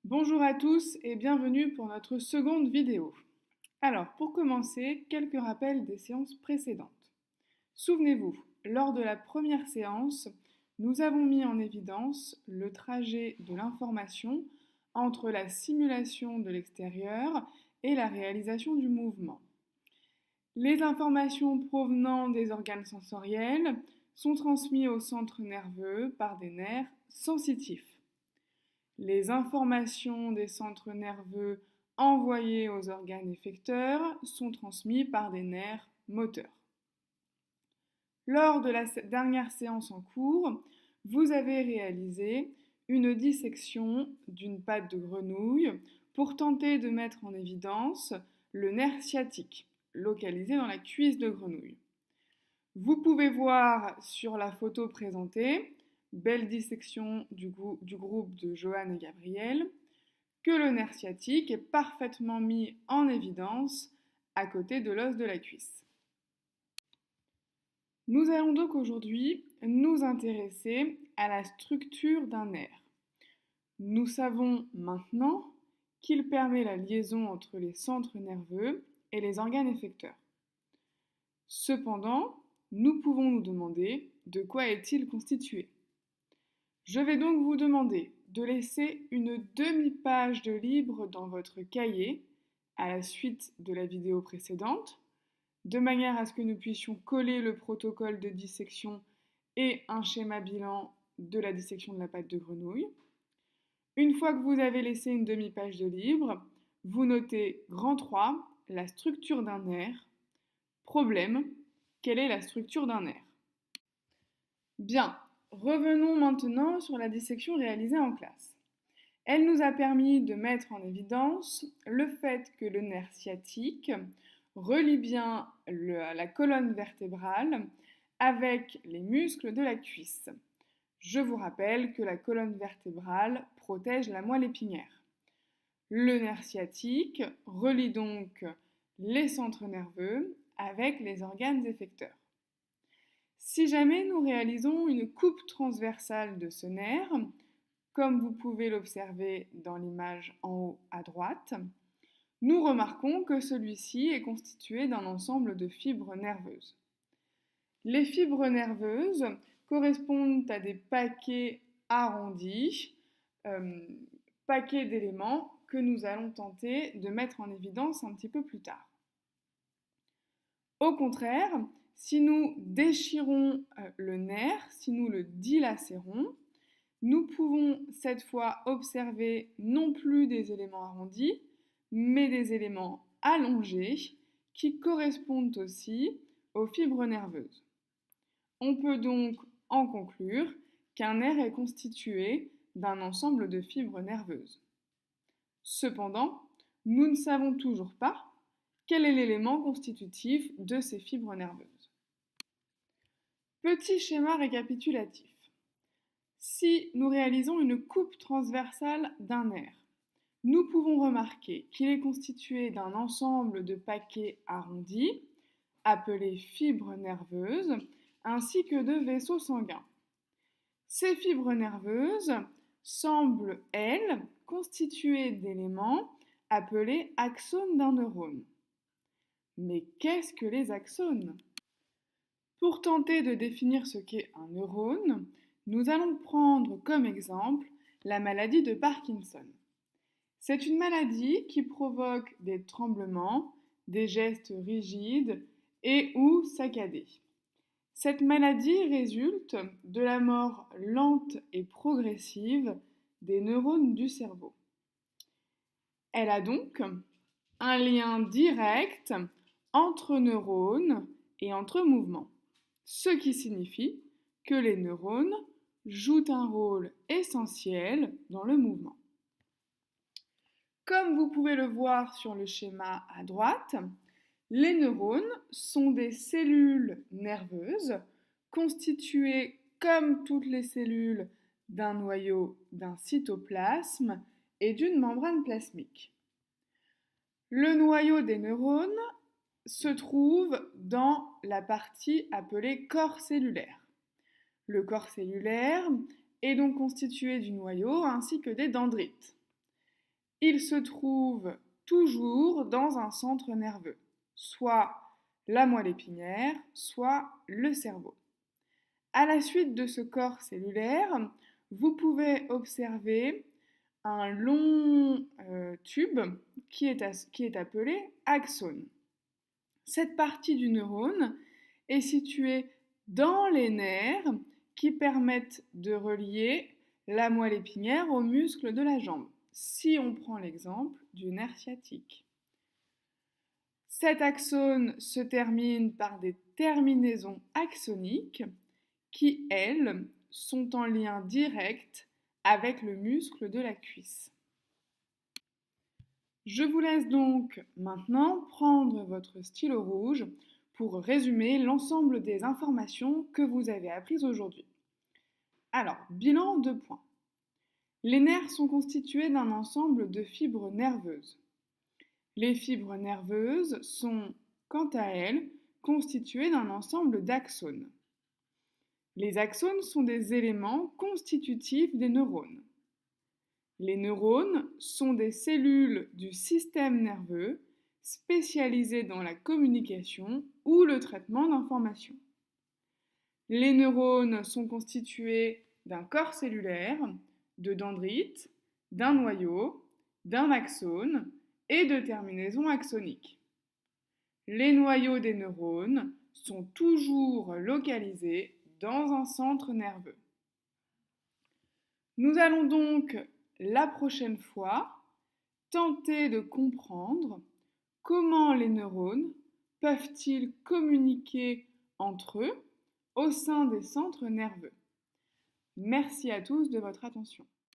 Bonjour à tous et bienvenue pour notre seconde vidéo. Alors, pour commencer, quelques rappels des séances précédentes. Souvenez-vous, lors de la première séance, nous avons mis en évidence le trajet de l'information entre la simulation de l'extérieur et la réalisation du mouvement. Les informations provenant des organes sensoriels sont transmises au centre nerveux par des nerfs sensitifs. Les informations des centres nerveux envoyées aux organes effecteurs sont transmises par des nerfs moteurs. Lors de la dernière séance en cours, vous avez réalisé une dissection d'une patte de grenouille pour tenter de mettre en évidence le nerf sciatique, localisé dans la cuisse de grenouille. Vous pouvez voir sur la photo présentée, belle dissection du groupe de Johan et Gabriel, que le nerf sciatique est parfaitement mis en évidence à côté de l'os de la cuisse. Nous allons donc aujourd'hui nous intéresser à la structure d'un nerf. Nous savons maintenant qu'il permet la liaison entre les centres nerveux et les organes effecteurs. Cependant, nous pouvons nous demander de quoi est-il constitué. Je vais donc vous demander de laisser une demi-page de libre dans votre cahier à la suite de la vidéo précédente, de manière à ce que nous puissions coller le protocole de dissection et un schéma bilan de la dissection de la patte de grenouille. Une fois que vous avez laissé une demi-page de libre, vous notez grand 3, la structure d'un nerf. Problème, quelle est la structure d'un nerf? Bien, revenons maintenant sur la dissection réalisée en classe. Elle nous a permis de mettre en évidence le fait que le nerf sciatique relie bien la colonne vertébrale avec les muscles de la cuisse. Je vous rappelle que la colonne vertébrale protège la moelle épinière. Le nerf sciatique relie donc les centres nerveux avec les organes effecteurs. Si jamais nous réalisons une coupe transversale de ce nerf, comme vous pouvez l'observer dans l'image en haut à droite, nous remarquons que celui-ci est constitué d'un ensemble de fibres nerveuses. Les fibres nerveuses correspondent à des paquets arrondis, paquets d'éléments que nous allons tenter de mettre en évidence un petit peu plus tard. Au contraire, si nous déchirons le nerf, si nous le dilacérons, nous pouvons cette fois observer non plus des éléments arrondis, mais des éléments allongés qui correspondent aussi aux fibres nerveuses. On peut donc en conclure qu'un nerf est constitué d'un ensemble de fibres nerveuses. Cependant, nous ne savons toujours pas quel est l'élément constitutif de ces fibres nerveuses. Petit schéma récapitulatif. Si nous réalisons une coupe transversale d'un nerf, nous pouvons remarquer qu'il est constitué d'un ensemble de paquets arrondis, appelés fibres nerveuses, ainsi que de vaisseaux sanguins. Ces fibres nerveuses semblent, elles, constituées d'éléments appelés axones d'un neurone. Mais qu'est-ce que les axones? Pour tenter de définir ce qu'est un neurone, nous allons prendre comme exemple la maladie de Parkinson. C'est une maladie qui provoque des tremblements, des gestes rigides et ou saccadés. Cette maladie résulte de la mort lente et progressive des neurones du cerveau. Elle a donc un lien direct entre neurones et entre mouvements, ce qui signifie que les neurones jouent un rôle essentiel dans le mouvement. Comme vous pouvez le voir sur le schéma à droite, les neurones sont des cellules nerveuses constituées, comme toutes les cellules, d'un noyau, d'un cytoplasme et d'une membrane plasmique. Le noyau des neurones se trouve dans la partie appelée corps cellulaire. Le corps cellulaire est donc constitué du noyau ainsi que des dendrites. Il se trouve toujours dans un centre nerveux, soit la moelle épinière, soit le cerveau. À la suite de ce corps cellulaire, vous pouvez observer un long tube qui est appelé axone. Cette partie du neurone est située dans les nerfs qui permettent de relier la moelle épinière aux muscles de la jambe, si on prend l'exemple du nerf sciatique. Cet axone se termine par des terminaisons axoniques qui, elles, sont en lien direct avec le muscle de la cuisse. Je vous laisse donc maintenant prendre votre stylo rouge pour résumer l'ensemble des informations que vous avez apprises aujourd'hui. Alors, bilan de points. Les nerfs sont constitués d'un ensemble de fibres nerveuses. Les fibres nerveuses sont, quant à elles, constituées d'un ensemble d'axones. Les axones sont des éléments constitutifs des neurones. Les neurones sont des cellules du système nerveux spécialisées dans la communication ou le traitement d'informations. Les neurones sont constitués d'un corps cellulaire, de dendrites, d'un noyau, d'un axone et de terminaisons axoniques. Les noyaux des neurones sont toujours localisés dans un centre nerveux. Nous allons donc, la prochaine fois, tenter de comprendre comment les neurones peuvent-ils communiquer entre eux au sein des centres nerveux. Merci à tous de votre attention.